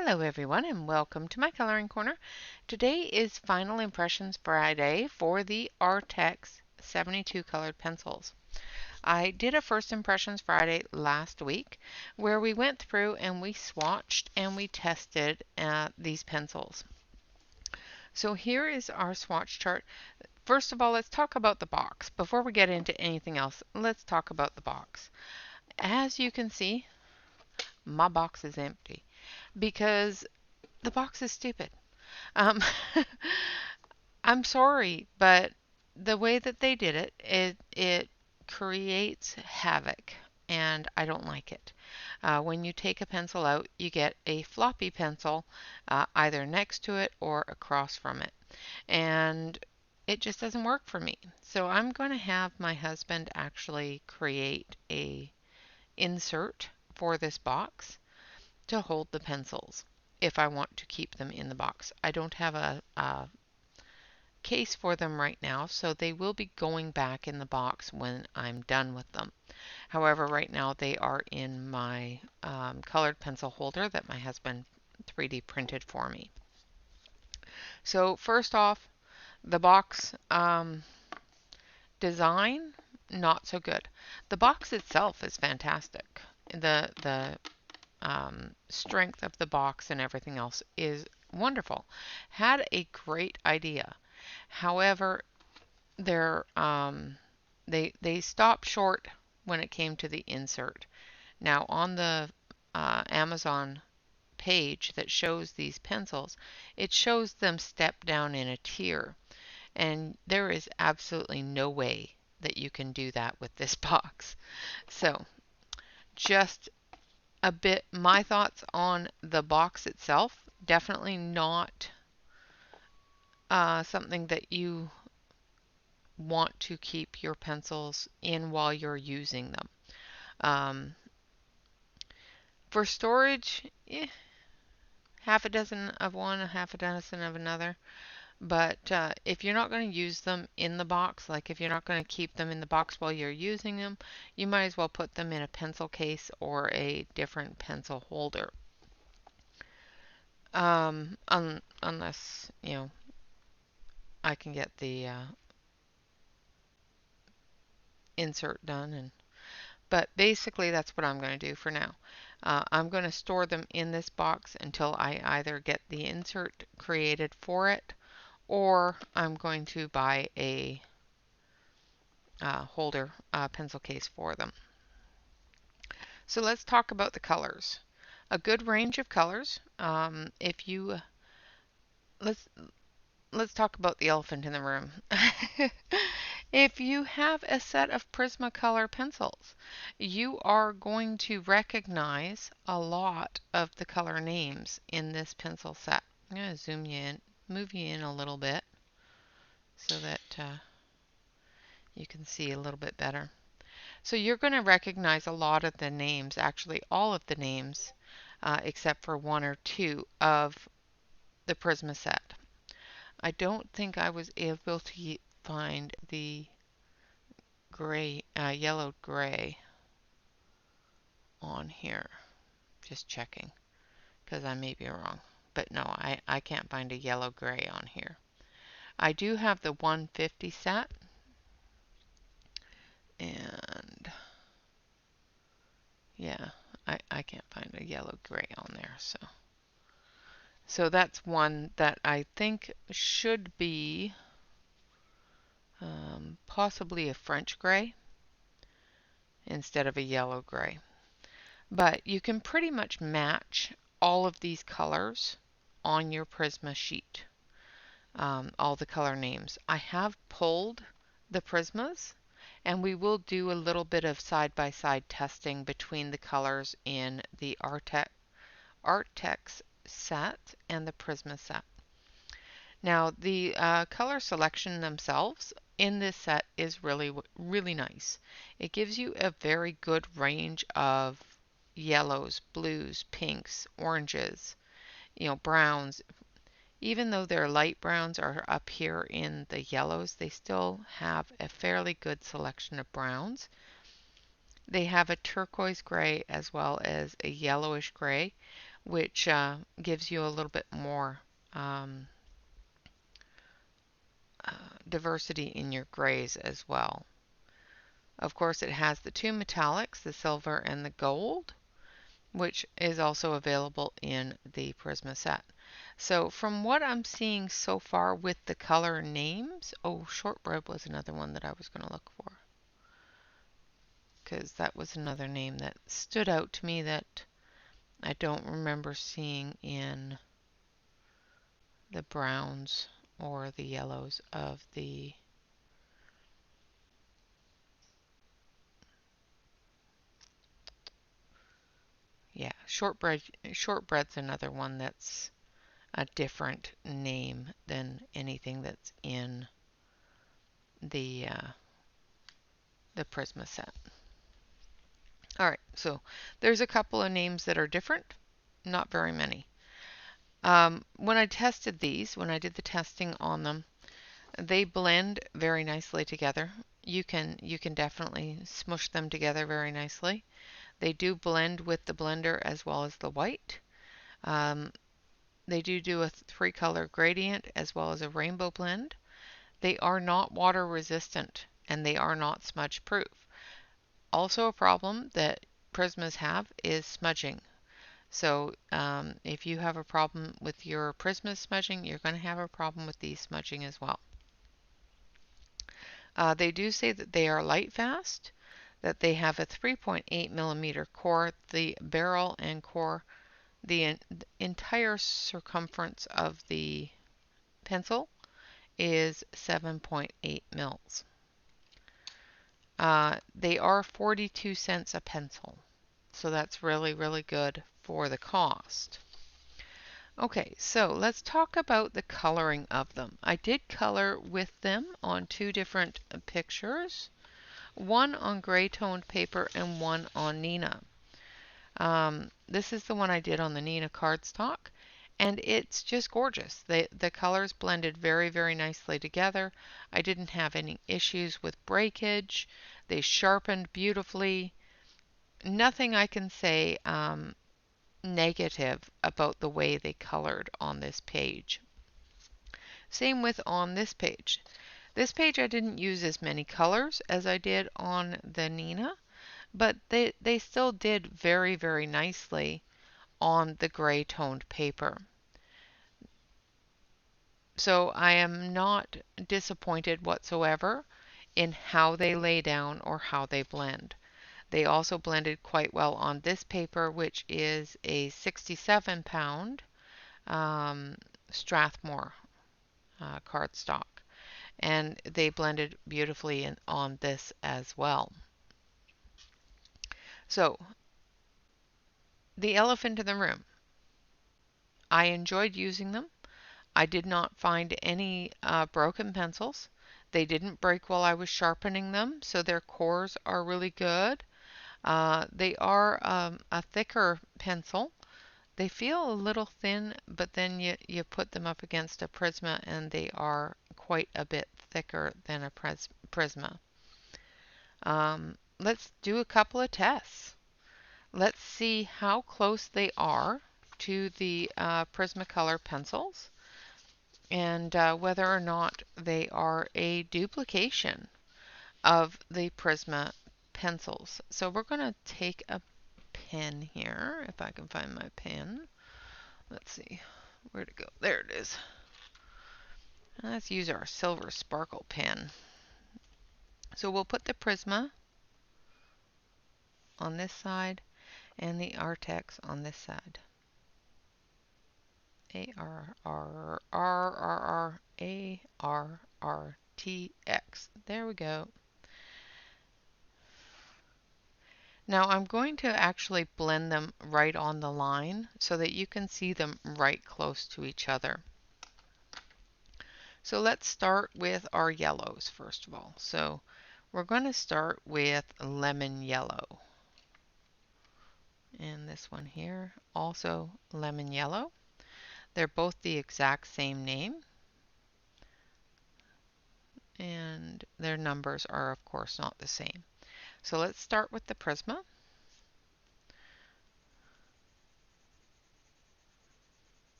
Hello everyone and welcome to my coloring corner. Today is Final Impressions Friday for the Arrtx 72 colored pencils. I did a First Impressions Friday last week where we went through and we swatched and we tested these pencils. So here is our swatch chart. First of all, let's talk about the box. Before we get into anything else, let's talk about the box. As you can see, my box is empty because the box is stupid. Um, I'm sorry, but the way that they did it, it creates havoc, and I don't like it. When you take a pencil out, you get a floppy pencil either next to it or across from it, and it just doesn't work for me. So I'm going to have my husband actually create a insert for this box to hold the pencils if I want to keep them in the box. I don't have a case for them right now, so they will be going back in the box when I'm done with them. However, right now they are in my colored pencil holder that my husband 3D printed for me. So first off, the box design, not so good. The box itself is fantastic. The strength of the box and everything else is wonderful. Had a great idea. However, they stopped short when it came to the insert. Now on the Amazon page that shows these pencils, it shows them stepped down in a tier, and there is absolutely no way that you can do that with this box. So just a bit my thoughts on the box itself. Definitely not something that you want to keep your pencils in while you're using them. Um, for storage, half a dozen of one, half a dozen of another. But if you're not going to use them in the box, like if you're not going to keep them in the box while you're using them, you might as well put them in a pencil case or a different pencil holder. Unless, I can get the insert done. But basically that's what I'm going to do for now. I'm going to store them in this box until I either get the insert created for it, or I'm going to buy a holder pencil case for them. So let's talk about the colors. A good range of colors. If you let's let's talk about the elephant in the room. If you have a set of Prismacolor pencils, you are going to recognize a lot of the color names in this pencil set. I'm going to zoom you in, move you in a little bit so that you can see a little bit better. So you're going to recognize a lot of the names, actually all of the names, except for one or two of the Prisma set. I don't think I was able to find the gray, yellow gray on here. Just checking, because I may be wrong. But no, I can't find a yellow gray on here. I do have the 150 set, and yeah, I can't find a yellow gray on there. So that's one that I think should be possibly a French gray instead of a yellow gray. But you can pretty much match all of these colors on your Prisma sheet, all the color names. I have pulled the Prismas, and we will do a little bit of side-by-side testing between the colors in the Arrtx set and the Prisma set. Now the color selection themselves in this set is really nice. It gives you a very good range of yellows, blues, pinks, oranges, browns. Even though their light browns are up here in the yellows, they still have a fairly good selection of browns. They have a turquoise gray as well as a yellowish gray, which gives you a little bit more um, diversity in your grays as well. Of course, it has the two metallics, the silver and the gold, which is also available in the Prisma set. So from what I'm seeing so far with the color names, oh, shortbread was another one that I was going to look for, because that was another name that stood out to me that I don't remember seeing in the browns or the yellows of the shortbread's another one that's a different name than anything that's in the Prisma set. Alright, so there's a couple of names that are different, not very many. When I tested these, when I did the testing on them, they blend very nicely together. You can definitely smush them together very nicely. They do blend with the blender as well as the white. They do a 3-color gradient as well as a rainbow blend. They are not water resistant and they are not smudge proof. Also a problem that Prismas have is smudging. So if you have a problem with your Prisma smudging, you're going to have a problem with these smudging as well. They do say that they are light fast, that they have a 3.8 millimeter core. The barrel and core, the entire circumference of the pencil is 7.8 mils. They are 42 cents a pencil, so that's really, really good for the cost. Okay, so let's talk about the coloring of them. I did color with them on 2 different pictures, one on gray toned paper and one on Neenah. This is the one I did on the Neenah cardstock, and it's just gorgeous. The colors blended very, very nicely together. I didn't have any issues with breakage. They sharpened beautifully. Nothing I can say negative about the way they colored on this page. Same with on this page. This page I didn't use as many colors as I did on the Neenah, but they still did very, very nicely on the gray toned paper. So I am not disappointed whatsoever in how they lay down or how they blend. They also blended quite well on this paper, which is a 67-pound Strathmore cardstock, and they blended beautifully on this as well. So the elephant in the room. I enjoyed using them. I did not find any broken pencils. They didn't break while I was sharpening them, so their cores are really good. They are a thicker pencil. They feel a little thin, but then you put them up against a Prisma and they are quite a bit thicker than a Prisma. Let's do a couple of tests. Let's see how close they are to the Prismacolor pencils and whether or not they are a duplication of the Prisma pencils. So we're going to take a pen here, if I can find my pen. Let's see, where'd it go? There it is. Let's use our silver sparkle pen. So we'll put the Prisma on this side and the Arrtx on this side. Arrtx. There we go. Now I'm going to actually blend them right on the line so that you can see them right close to each other. So let's start with our yellows first of all. So we're going to start with lemon yellow. And this one here, also lemon yellow. They're both the exact same name. And their numbers are of course not the same. So let's start with the Prisma.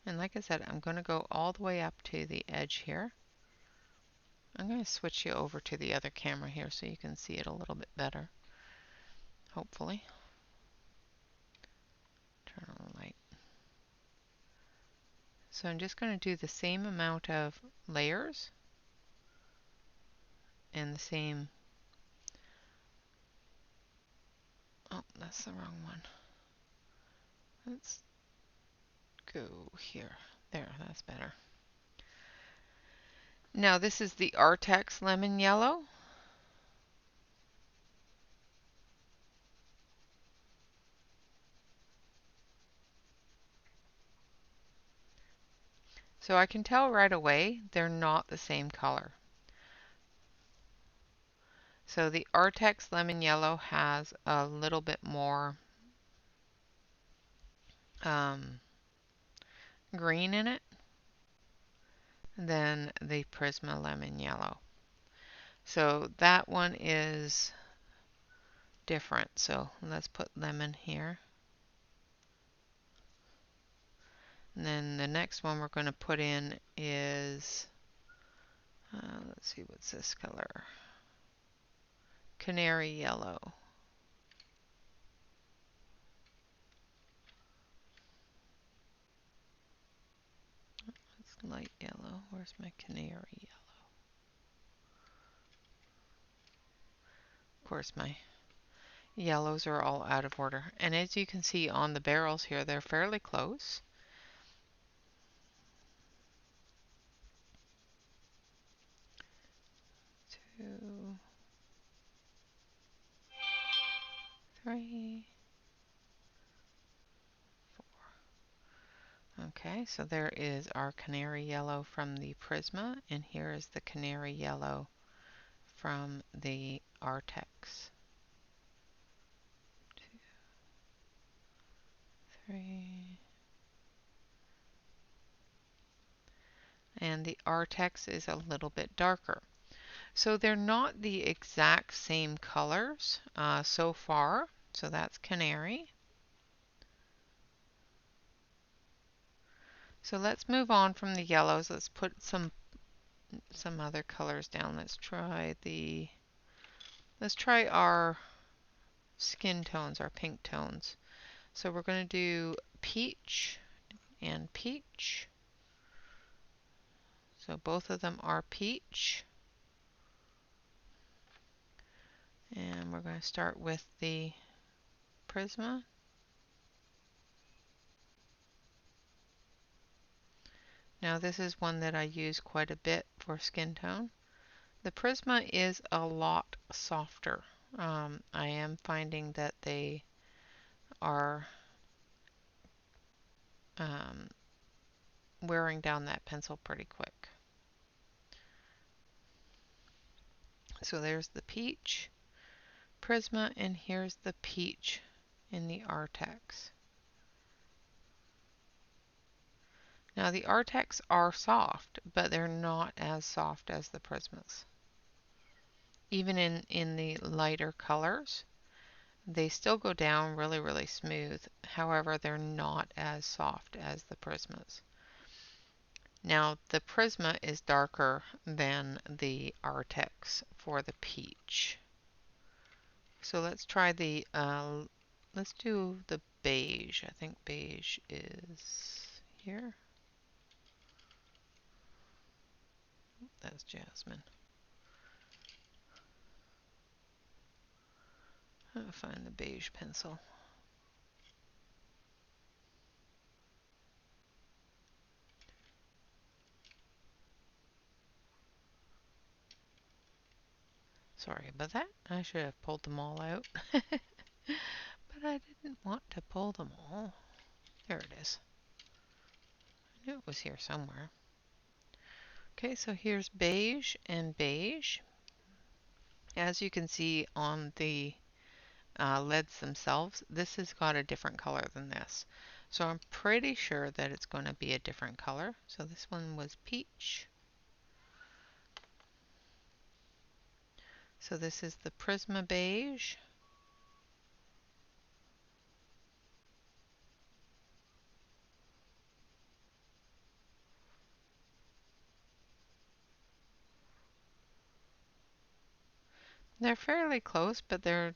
And like I said, I'm going to go all the way up to the edge here. I'm going to switch you over to the other camera here so you can see it a little bit better, hopefully. Turn on the light. So I'm just going to do the same amount of layers and the same... Oh, that's the wrong one. Let's go here. There, that's better. Now this is the Arrtx Lemon Yellow. So I can tell right away they're not the same color. So the Arrtx Lemon Yellow has a little bit more green in it than the Prisma Lemon Yellow. So that one is different. So let's put lemon here. And then the next one we're going to put in is, let's see, what's this color? Canary Yellow. It's light yellow. Where's my canary yellow? Of course, my yellows are all out of order. And as you can see on the barrels here, they're fairly close. 2, 3, 4. Okay, so there is our canary yellow from the Prisma, and here is the canary yellow from the Arrtx. 2, 3. And the Arrtx is a little bit darker. So they're not the exact same colors so far. So that's canary. So let's move on from the yellows. Let's put some other colors down. Let's try our skin tones, our pink tones. So we're going to do peach and peach. So both of them are peach. And we're going to start with the Prisma. Now this is one that I use quite a bit for skin tone. The Prisma is a lot softer. I am finding that they are wearing down that pencil pretty quick. So there's the peach Prisma, and here's the peach in the Arrtx. Now the Arrtx are soft, but they're not as soft as the Prismas. Even in the lighter colors, they still go down really, really smooth. However, they're not as soft as the Prismas. Now the Prisma is darker than the Arrtx for the peach. So let's try the, let's do the beige. I think beige is here. That's jasmine. I'll find the beige pencil. Sorry about that. I should have pulled them all out. But I didn't want to pull them all. There it is. I knew it was here somewhere. Okay, so here's beige and beige. As you can see on the leads themselves, this has got a different color than this. So I'm pretty sure that it's going to be a different color. So this one was peach. So this is the Prisma beige. They're fairly close, but they're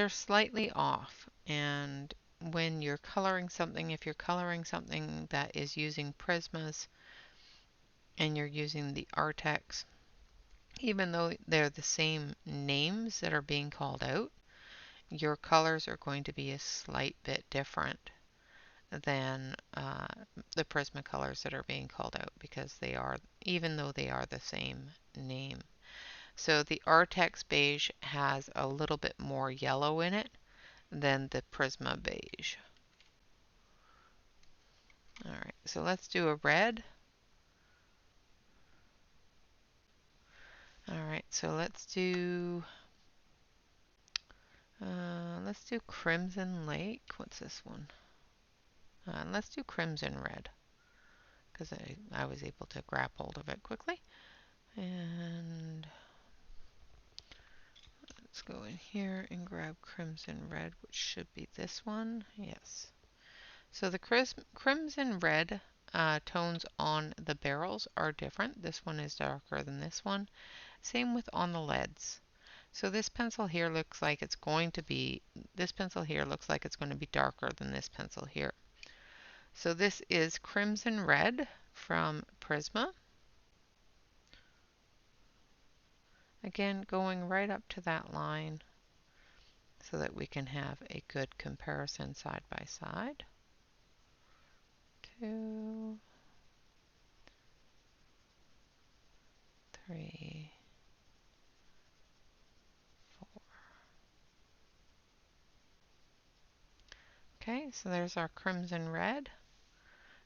slightly off. And when you're coloring something, if you're coloring something that is using Prismas and you're using the Arrtx, even though they're the same names that are being called out, your colors are going to be a slight bit different than the Prismacolors that are being called out, because they are, even though they are the same name. So the Arrtx beige has a little bit more yellow in it than the Prisma beige. Alright, so let's do a red. Alright, so let's do Crimson Lake. What's this one? Let's do Crimson Red, because I was able to grab hold of it quickly. And let's go in here and grab Crimson Red, which should be this one. Yes. So the Crimson Red tones on the barrels are different. This one is darker than this one. Same with on the leads. So this pencil here looks like it's going to be, this pencil here looks like it's going to be darker than this pencil here. So this is Crimson Red from Prisma. Again, going right up to that line so that we can have a good comparison side by side. 2, 3, 4. Okay, so there's our Crimson Red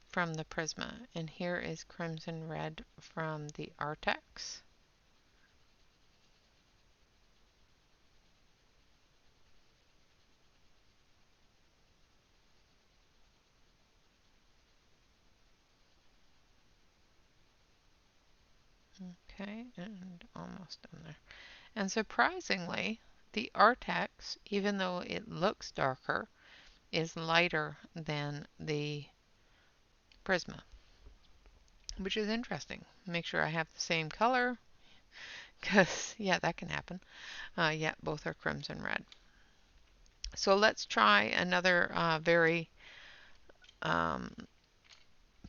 from the Prisma, and here is Crimson Red from the Arrtx. Okay, and almost done there. And surprisingly, the Arrtx, even though it looks darker, is lighter than the Prisma, which is interesting. Make sure I have the same color, because, yeah, that can happen. Yeah, both are Crimson Red. So let's try another very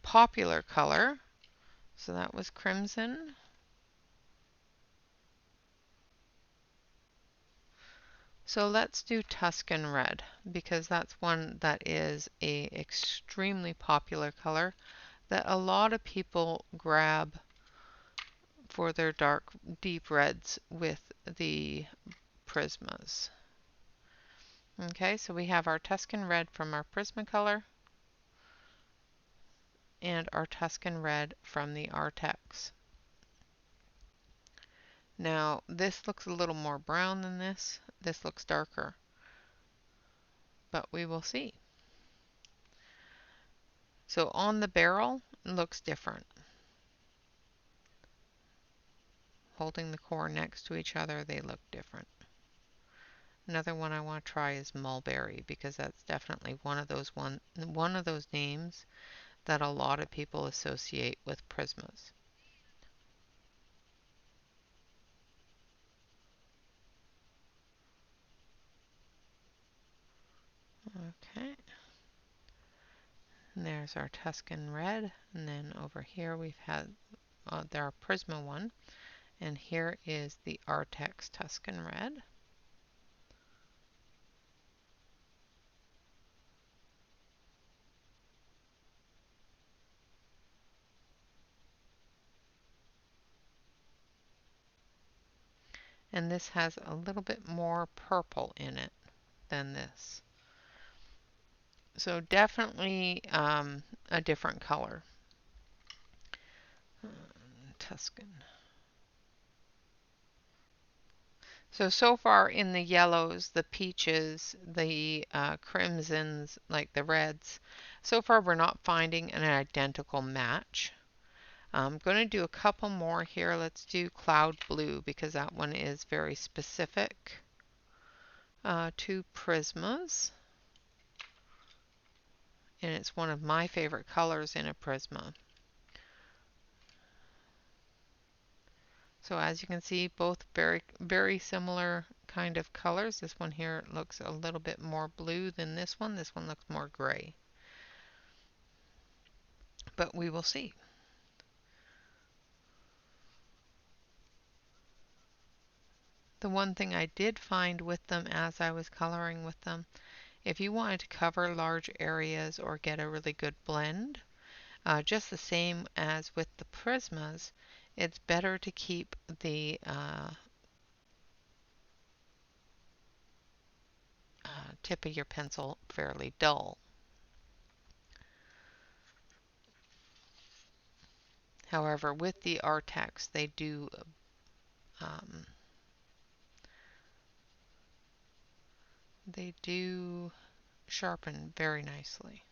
popular color. So that was Crimson. So let's do Tuscan Red, because that's one that is a extremely popular color that a lot of people grab for their dark, deep reds with the Prismas. Okay, so we have our Tuscan Red from our Prismacolor and our Tuscan Red from the Arrtx. Now, this looks a little more brown than this. This looks darker, but we will see. So on the barrel, it looks different. Holding the core next to each other, they look different. Another one I want to try is Mulberry, because that's definitely one of those names that a lot of people associate with Prismas. Okay. And there's our Tuscan Red, and then over here we've had our Prisma one, and here is the Arrtx Tuscan Red. And this has a little bit more purple in it than this. So definitely a different color. Tuscan. So far in the yellows, the peaches, the crimsons, like the reds, so far we're not finding an identical match. I'm going to do a couple more here. Let's do Cloud Blue, because that one is very specific to Prismas. And it's one of my favorite colors in a Prisma. So as you can see, both very similar kind of colors. This one here looks a little bit more blue than this one. This one looks more gray. But we will see. The one thing I did find with them as I was coloring with them, if you wanted to cover large areas or get a really good blend, just the same as with the Prismas, it's better to keep the tip of your pencil fairly dull. However, with the Arrtx, um, they do sharpen very nicely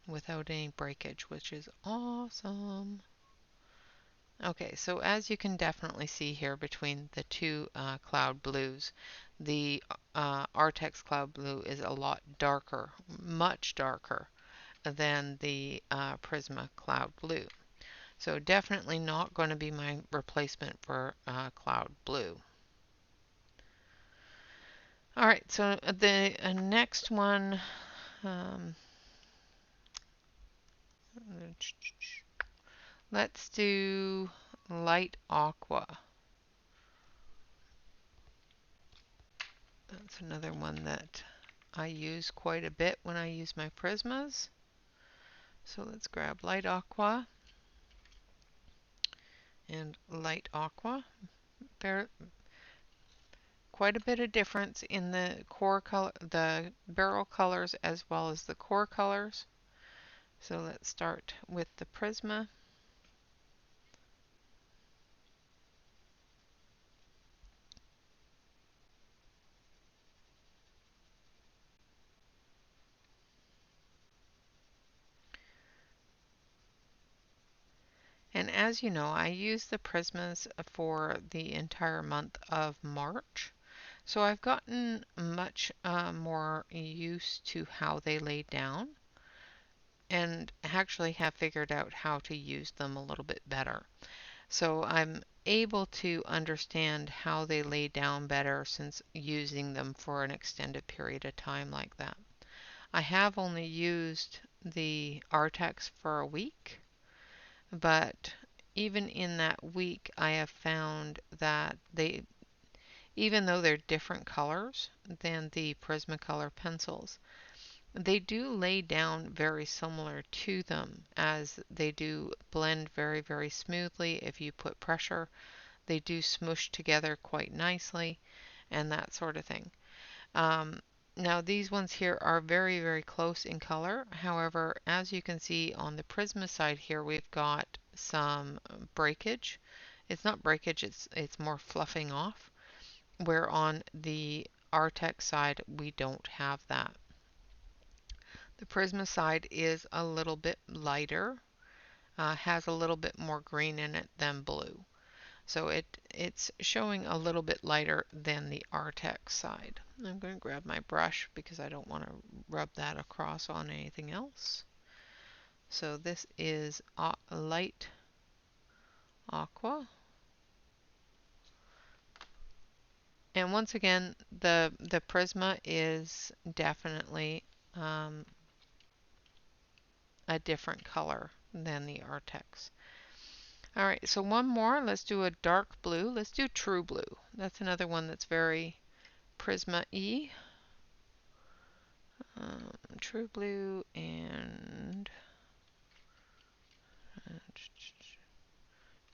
without any breakage, which is awesome. Okay, so as you can definitely see here between the two cloud blues, the Arrtx cloud blue is a lot darker, much darker than the Prisma cloud blue. So definitely not going to be my replacement for cloud blue. All right, so the next one, let's do light aqua. That's another one that I use quite a bit when I use my Prismas. So let's grab light aqua and light aqua. Quite a bit of difference in the core color, the barrel colors as well as the core colors. So let's start with the Prisma. And as you know, I use the Prismas for the entire month of March. So I've gotten much more used to how they lay down and actually have figured out how to use them a little bit better. So I'm able to understand how they lay down better since using them for an extended period of time like that. I have only used the Arrtx for a week, but even in that week I have found that even though they're different colors than the Prismacolor pencils, they do lay down very similar to them, as they do blend very smoothly if you put pressure. They do smoosh together quite nicely and that sort of thing. Now these ones here are very close in color. However, as you can see on the Prisma side here, we've got some breakage. It's not breakage, it's more fluffing off, where on the Arrtx side we don't have that. The Prisma side is a little bit lighter, has a little bit more green in it than blue. So it's showing a little bit lighter than the Arrtx side. I'm going to grab my brush because I don't want to rub that across on anything else. So this is light aqua. And once again, the Prisma is definitely a different color than the Arrtx. All right, so one more. Let's do a dark blue. Let's do true blue. That's another one that's very Prisma-y. True blue and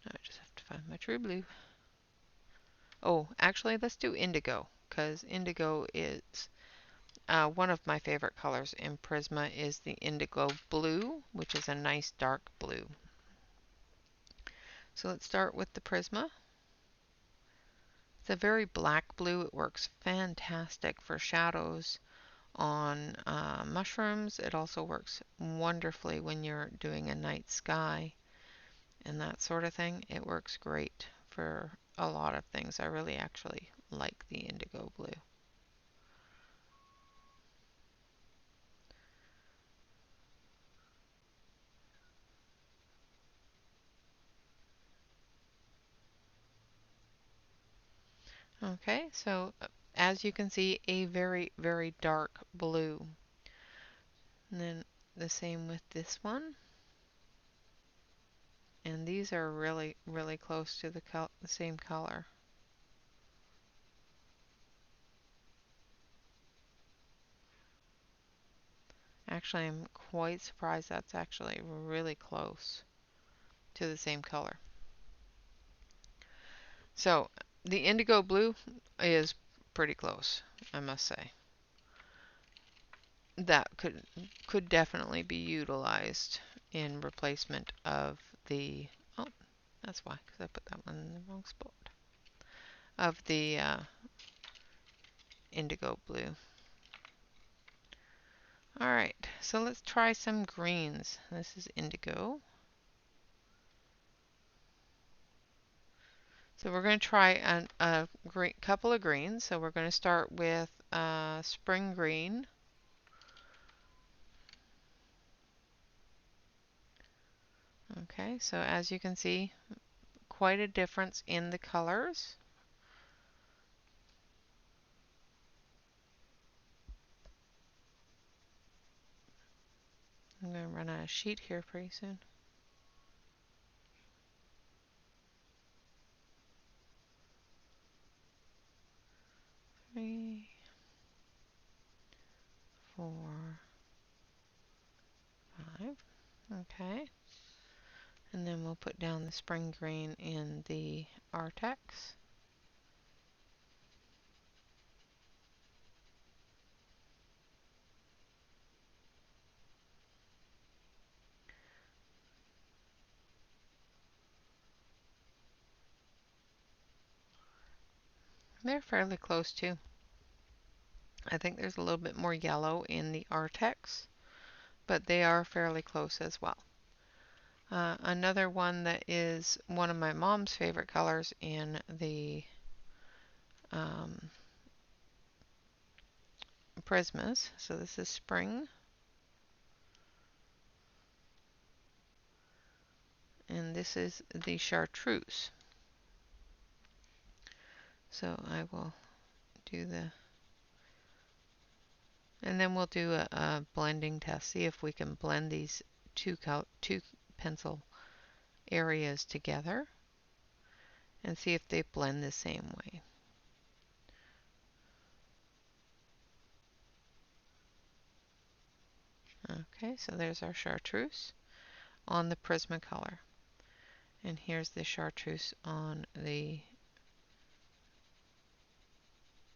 I just have to find my true blue. Oh, actually, let's do indigo, because indigo is one of my favorite colors in Prisma is the indigo blue, which is a nice dark blue. So let's start with the Prisma. It's a very black blue. It works fantastic for shadows on mushrooms. It also works wonderfully when you're doing a night sky and that sort of thing. It works great for a lot of things. I really actually like the indigo blue. Okay, so as you can see, a very, very dark blue. And then the same with this one. And these are really, really close to the same color. Actually, I'm quite surprised that's actually really close to the same color. So the indigo blue is pretty close, I must say. That could definitely be utilized in replacement of the, oh, that's why, because I put that one in the wrong spot, of the indigo blue. Alright, so let's try some greens. This is indigo. So we're going to try a couple of greens. So we're going to start with spring green. Okay, so as you can see, quite a difference in the colors. I'm going to run out of sheet here pretty soon. 3, 4, 5. Okay. And then we'll put down the spring green in the Arrtx. They're fairly close too. I think there's a little bit more yellow in the Arrtx, but they are fairly close as well. Another one that is one of my mom's favorite colors in the Prismas. So this is spring. And this is the chartreuse. So I will do the, and then we'll do a blending test, see if we can blend these two pencil areas together and see if they blend the same way. Okay, so there's our chartreuse on the Prismacolor. And here's the chartreuse on the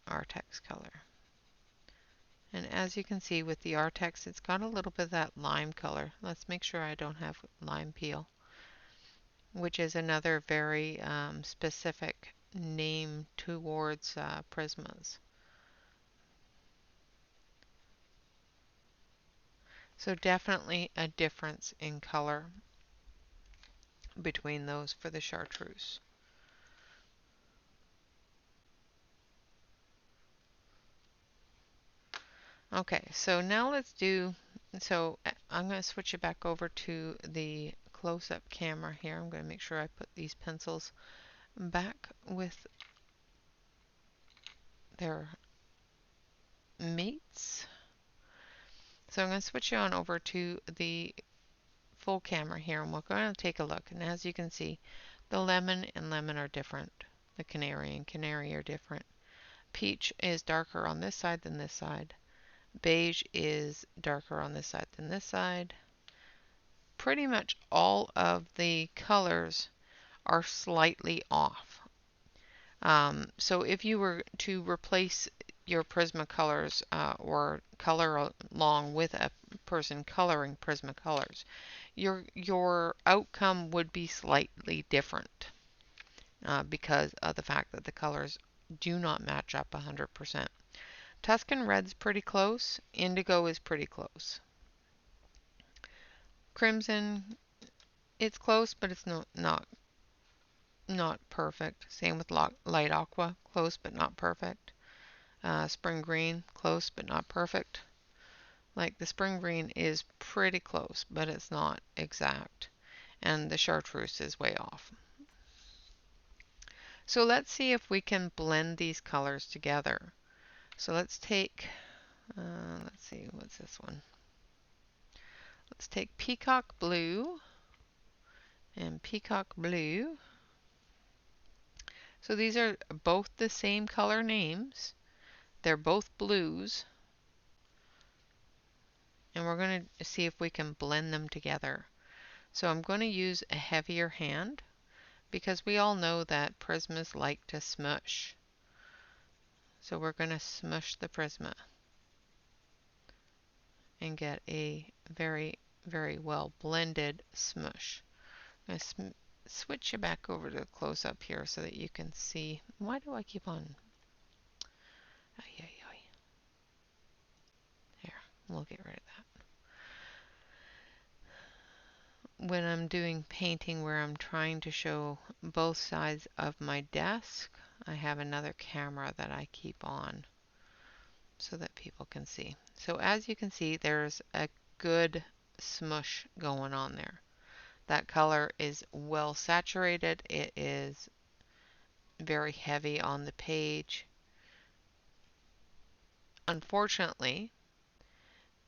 Arrtx color. And as you can see with the Arrtx, it's got a little bit of that lime color. Let's make sure I don't have lime peel, which is another very specific name towards Prismas. So definitely a difference in color between those for the chartreuse. Okay, so now let's do, so I'm going to switch it back over to the close-up camera here. I'm going to make sure I put these pencils back with their mates. So I'm going to switch you on over to the full camera here, and we're going to take a look. And as you can see, the lemon and lemon are different. The canary and canary are different. Peach is darker on this side than this side. Beige is darker on this side than this side. Pretty much all of the colors are slightly off. So if you were to replace your Prismacolors or color along with a person coloring Prismacolors, your outcome would be slightly different because of the fact that the colors do not match up 100%. Tuscan Red's pretty close. Indigo is pretty close. Crimson, it's close, but it's not perfect. Same with light aqua, close but not perfect. Spring green, close but not perfect. Like the spring green is pretty close, but it's not exact. And the chartreuse is way off. So let's see if we can blend these colors together. So let's take, let's see, what's this one? Let's take Peacock Blue and Peacock Blue. So these are both the same color names. They're both blues. And we're going to see if we can blend them together. So I'm going to use a heavier hand because we all know that Prismas like to smush. So we're going to smush the Prisma and get a very, very well blended smush. I'm going to switch you back over to close up here so that you can see. Why do I keep on? Ay, ay, ay. Here, we'll get rid of that. When I'm doing painting where I'm trying to show both sides of my desk, I have another camera that I keep on so that people can see. So as you can see, there's a good smush going on there. That color is well saturated. It is very heavy on the page. Unfortunately,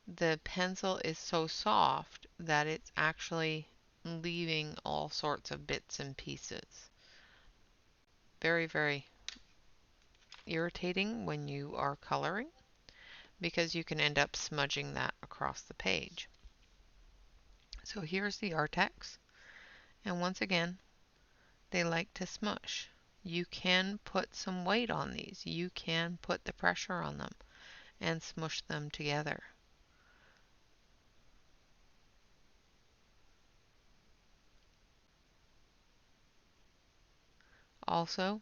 the pencil is so soft that it's actually leaving all sorts of bits and pieces. Very, very irritating when you are coloring because you can end up smudging that across the page. So here's the Arrtx, and once again, they like to smush. You can put some weight on these. You can put the pressure on them and smush them together. Also,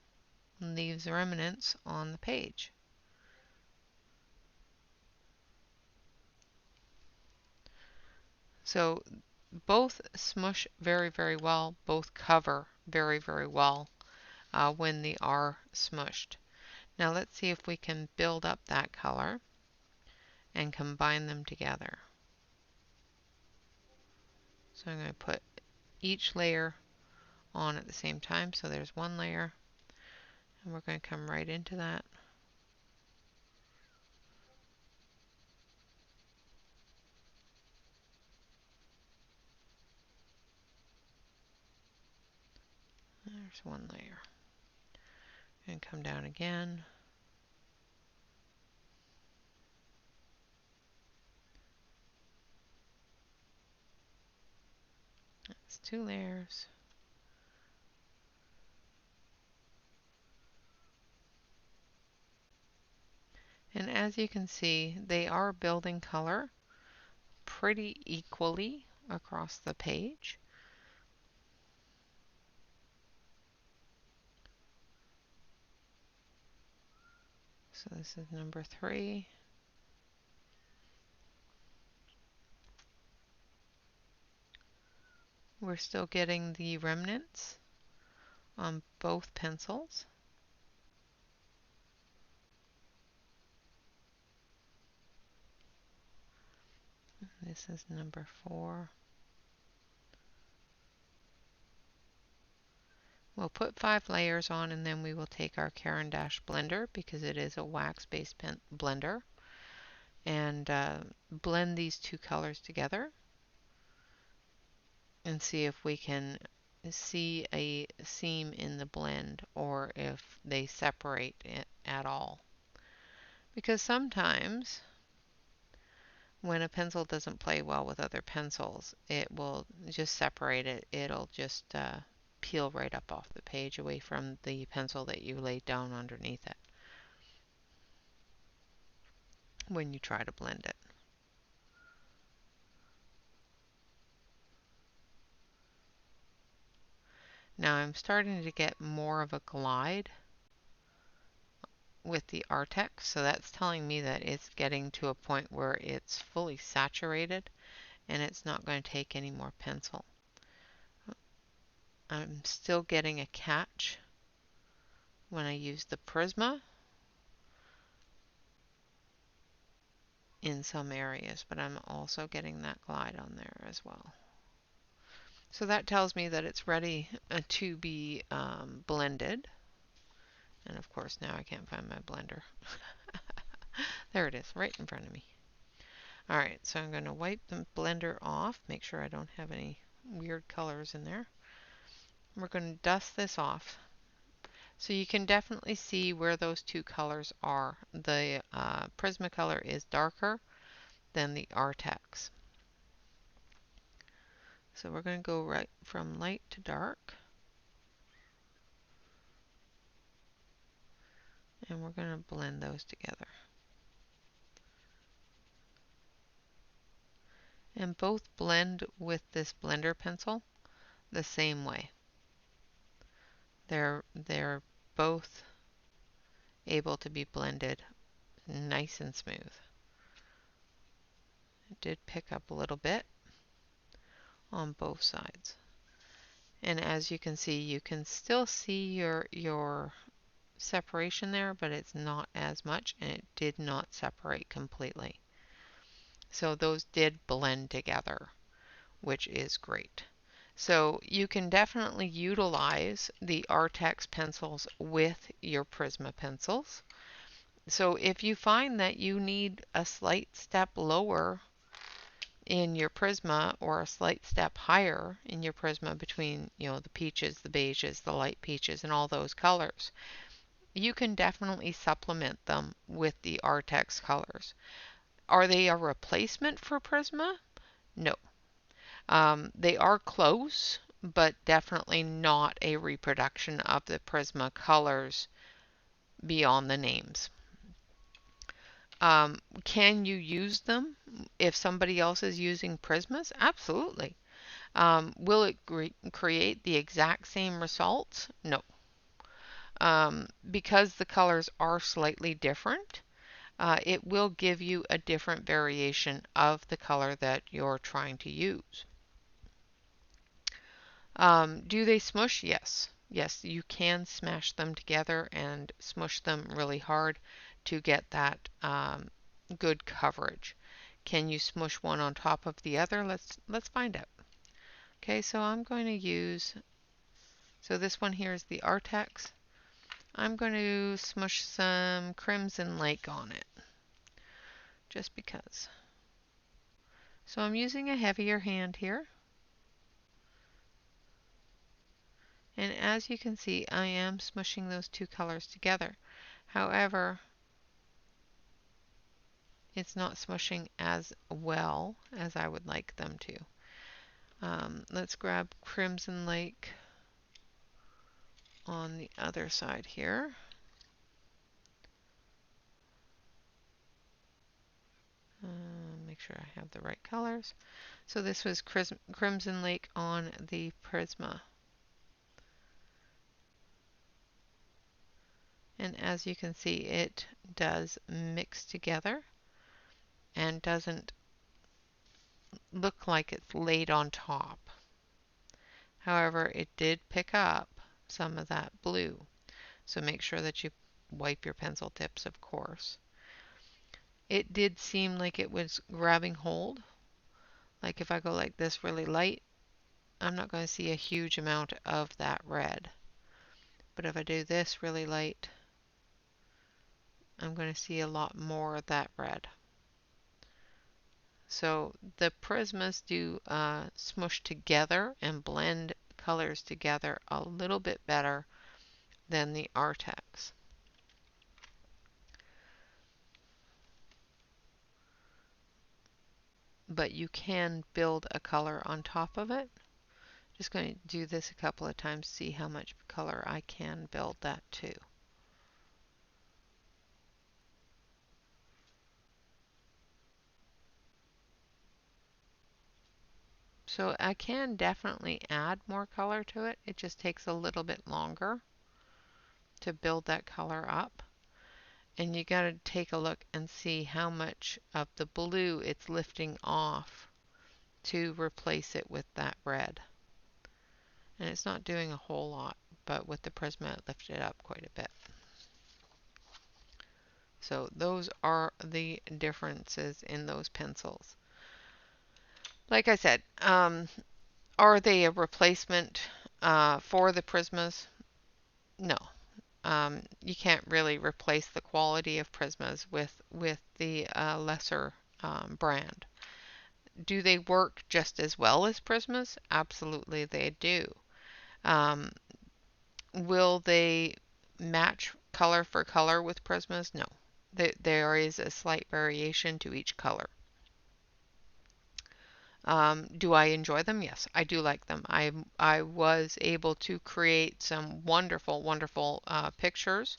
leaves remnants on the page. So both smush very, very well, both cover very, very well when they are smushed. Now let's see if we can build up that color and combine them together. So I'm going to put each layer on at the same time. So there's one layer, and we're going to come right into that. There's one layer. And come down again. That's two layers. And as you can see, they are building color pretty equally across the page. So this is number 3. We're still getting the remnants on both pencils. This is number 4. We'll put 5 layers on, and then we will take our Caran d'Ache blender, because it is a wax-based blender, and blend these two colors together and see if we can see a seam in the blend or if they separate it at all. Because sometimes when a pencil doesn't play well with other pencils, it will just separate it. It'll just peel right up off the page away from the pencil that you laid down underneath it when you try to blend it. Now I'm starting to get more of a glide with the Arrtx, so that's telling me that it's getting to a point where it's fully saturated and it's not going to take any more pencil. I'm still getting a catch when I use the Prisma in some areas, but I'm also getting that glide on there as well. So that tells me that it's ready to be blended. And of course now I can't find my blender. There it is, right in front of me. Alright, so I'm going to wipe the blender off, make sure I don't have any weird colors in there. We're going to dust this off. So you can definitely see where those two colors are. The Prismacolor is darker than the Arrtx. So we're going to go right from light to dark. And we're going to blend those together. And both blend with this blender pencil the same way. They're both able to be blended nice and smooth. It did pick up a little bit on both sides. And as you can still see your separation there, but it's not as much, and it did not separate completely. So those did blend together, which is great. So you can definitely utilize the Arrtx pencils with your Prisma pencils. So if you find that you need a slight step lower in your Prisma or a slight step higher in your Prisma between, the peaches, the beiges, the light peaches, and all those colors, you can definitely supplement them with the Arrtx colors. Are they a replacement for Prisma? No. They are close, but definitely not a reproduction of the Prisma colors beyond the names. Can you use them if somebody else is using Prismas? Absolutely. Will it create the exact same results? No. Because the colors are slightly different, it will give you a different variation of the color that you're trying to use. Do they smush? Yes. Yes, you can smash them together and smush them really hard to get that good coverage. Can you smush one on top of the other? Let's find out. Okay, so I'm going to use, so this one here is the Arrtx. I'm going to smush some Crimson Lake on it, just because. So I'm using a heavier hand here. And as you can see, I am smushing those two colors together. However, it's not smushing as well as I would like them to. Let's grab Crimson Lake on the other side here. Make sure I have the right colors. So this was Crimson Lake on the Prisma. And as you can see, it does mix together and doesn't look like it's laid on top. However, it did pick up some of that blue. So make sure that you wipe your pencil tips, of course. It did seem like it was grabbing hold. Like if I go like this really light, I'm not going to see a huge amount of that red. But if I do this really light, I'm going to see a lot more of that red. So the Prismas do smush together and blend colors together a little bit better than the Arrtx. But you can build a color on top of it. Just going to do this a couple of times to see how much color I can build that to. So I can definitely add more color to it. It just takes a little bit longer to build that color up. And you got to take a look and see how much of the blue it's lifting off to replace it with that red. And it's not doing a whole lot, but with the Prisma it lifted up quite a bit. So those are the differences in those pencils. Like I said, are they a replacement for the Prismas? No. you can't really replace the quality of Prismas with the lesser brand. Do they work just as well as Prismas? Absolutely, they do. Um, will they match color for color with Prismas? No. There is a slight variation to each color. Do I enjoy them? Yes, I do like them. I was able to create some wonderful, wonderful pictures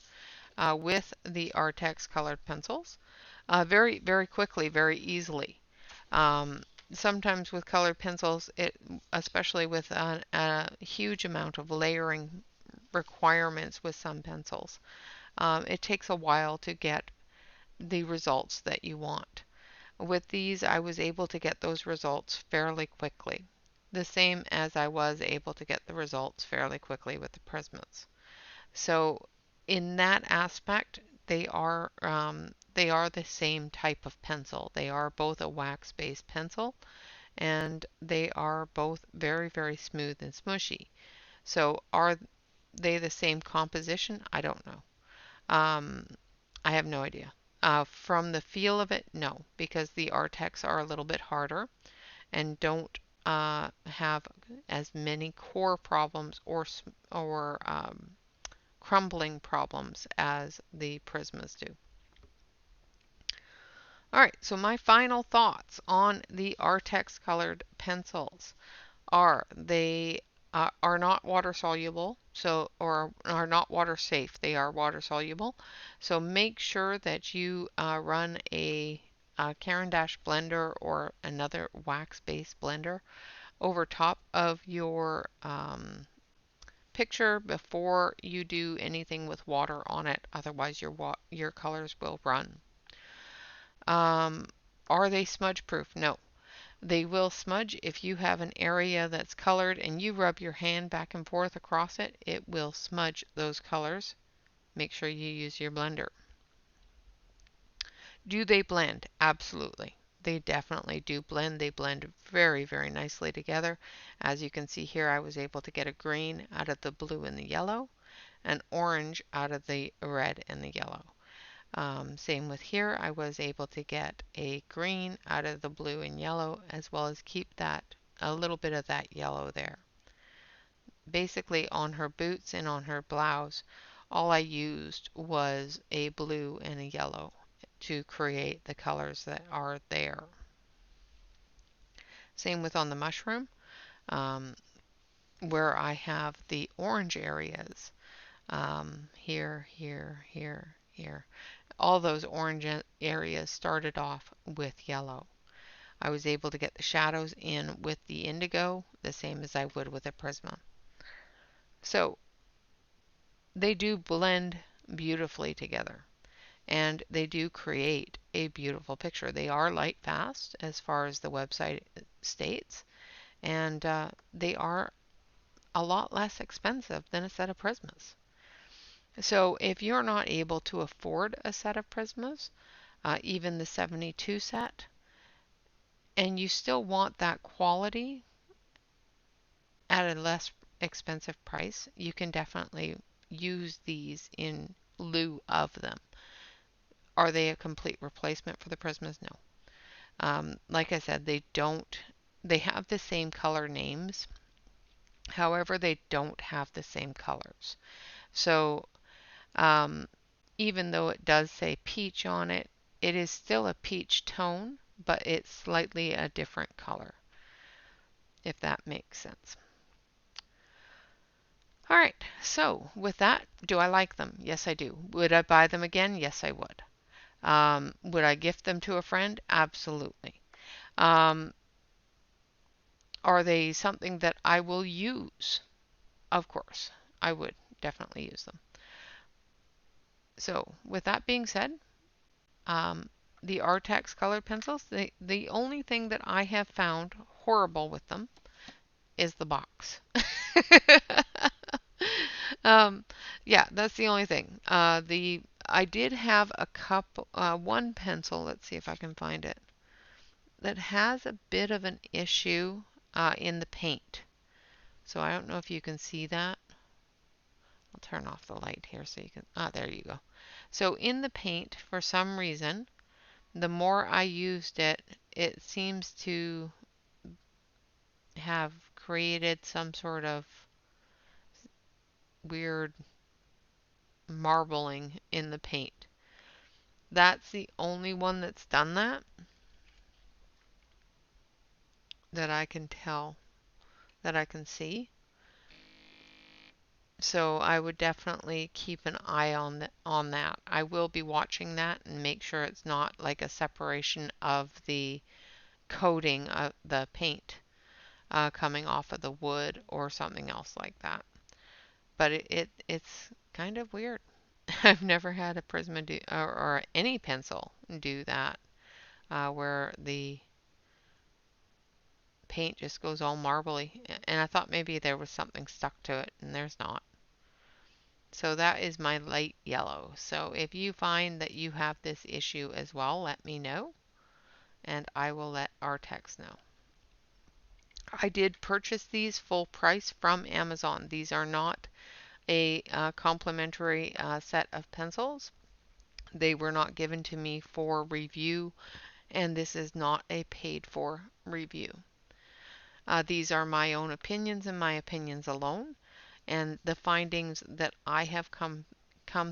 with the Arrtx colored pencils very, very quickly, very easily. Um, Sometimes with colored pencils, especially with a huge amount of layering requirements with some pencils, it takes a while to get the results that you want. With these, I was able to get those results fairly quickly, the same as I was able to get the results fairly quickly with the Prismas. So in that aspect, they are the same type of pencil. They are both a wax-based pencil, and they are both very, very smooth and smushy. So are they the same composition? I don't know. Um, I have no idea. From the feel of it, no, because the Arrtx are a little bit harder and don't have as many core problems or crumbling problems as the Prismas do. All right, so my final thoughts on the Arrtx colored pencils are they are not water soluble, so or are not water safe. They are water soluble, so make sure that you run a Caran d'Ache blender or another wax-based blender over top of your picture before you do anything with water on it. Otherwise, your colors will run. Um, are they smudge proof? No. They will smudge if you have an area that's colored and you rub your hand back and forth across it. It will smudge those colors. Make sure you use your blender. Do they blend? Absolutely. They definitely do blend. They blend very, very nicely together. As you can see here, I was able to get a green out of the blue and the yellow, an orange out of the red and the yellow. Same with here, I was able to get a green out of the blue and yellow, as well as keep that a little bit of that yellow there. Basically on her boots and on her blouse, all I used was a blue and a yellow to create the colors that are there. Same with on the mushroom, um, where I have the orange areas. Here, here, here, here. All those orange areas started off with yellow. I was able to get the shadows in with the indigo, the same as I would with a Prisma. So they do blend beautifully together, and they do create a beautiful picture. They are light fast as far as the website states, and they are a lot less expensive than a set of Prismas. So if you're not able to afford a set of Prismas, even the 72 set, and you still want that quality at a less expensive price, you can definitely use these in lieu of them. Are they a complete replacement for the Prismas? No. Like I said, they have the same color names. However, they don't have the same colors. So um, even though it does say peach on it, it is still a peach tone, but it's slightly a different color, if that makes sense. All right, so with that, do I like them? Yes, I do. Would I buy them again? Yes, I would. Would I gift them to a friend? Absolutely. Um, are they something that I will use? Of course, I would definitely use them. So with that being said, um, the Arrtx colored pencils, the only thing that I have found horrible with them is the box. um, yeah, that's the only thing. I did have a couple, one pencil. Let's see if I can find it, that has a bit of an issue in the paint. So I don't know if you can see that. I'll turn off the light here so you can, there you go. So in the paint, for some reason, the more I used it, it seems to have created some sort of weird marbling in the paint. That's the only one that's done that I can tell, that I can see. So I would definitely keep an eye on that. I will be watching that and make sure it's not like a separation of the coating of the paint coming off of the wood or something else like that. But it's kind of weird. I've never had a Prisma do or any pencil do that, where the paint just goes all marbly. And I thought maybe there was something stuck to it, and there's not. So that is my light yellow. So if you find that you have this issue as well, let me know, and I will let Arrtx know. I did purchase these full price from Amazon. These are not a complimentary set of pencils. They were not given to me for review, and this is not a paid for review. These are my own opinions and my opinions alone, and the findings that I have come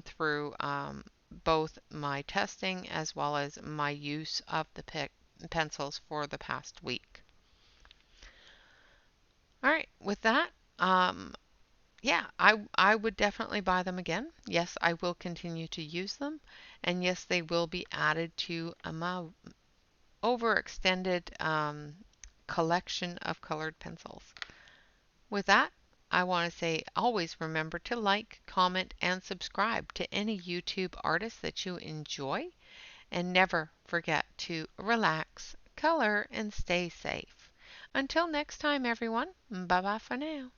through both my testing as well as my use of the pencils for the past week. All right, with that, yeah, I would definitely buy them again. Yes, I will continue to use them, and yes, they will be added to my overextended collection of colored pencils. With that, I want to say always remember to like, comment, and subscribe to any YouTube artist that you enjoy, and never forget to relax, color, and stay safe. Until next time, everyone, bye bye for now.